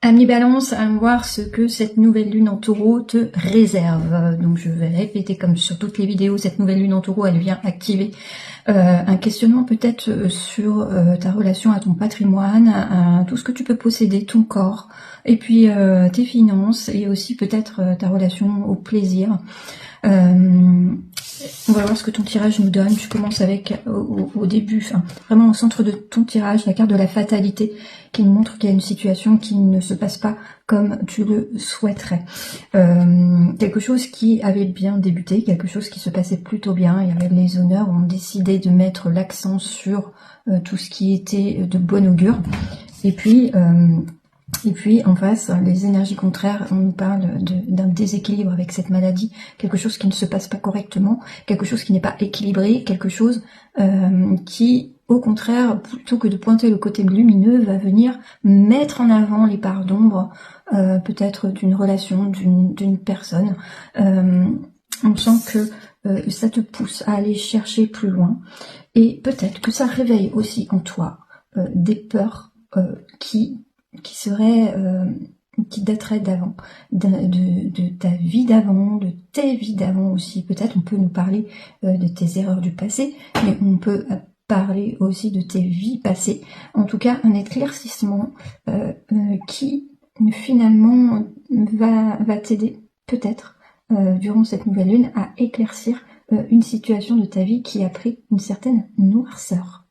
Ami Balance, à voir ce que cette nouvelle lune en taureau te réserve. Donc je vais répéter comme sur toutes les vidéos, cette nouvelle lune en taureau, elle vient activer un questionnement peut-être sur ta relation à ton patrimoine, à tout ce que tu peux posséder, ton corps, et puis tes finances, et aussi peut-être ta relation au plaisir. On va voir ce que ton tirage nous donne. Tu commences avec, au début, enfin, vraiment au centre de ton tirage, la carte de la fatalité qui nous montre qu'il y a une situation qui ne se passe pas comme tu le souhaiterais. Quelque chose qui avait bien débuté, quelque chose qui se passait plutôt bien. Il y avait les honneurs ont décidé de mettre l'accent sur tout ce qui était de bon augure. Et puis en face, les énergies contraires, on nous parle d'un déséquilibre avec cette maladie, quelque chose qui ne se passe pas correctement, quelque chose qui n'est pas équilibré, quelque chose qui, au contraire, plutôt que de pointer le côté lumineux, va venir mettre en avant les parts d'ombre, peut-être d'une relation, d'une personne. On sent que ça te pousse à aller chercher plus loin, et peut-être que ça réveille aussi en toi des peurs qui dateraient d'avant, de ta vie d'avant, de tes vies d'avant aussi. Peut-être on peut nous parler de tes erreurs du passé, mais on peut parler aussi de tes vies passées. En tout cas, un éclaircissement qui finalement va t'aider peut-être durant cette nouvelle lune à éclaircir une situation de ta vie qui a pris une certaine noirceur.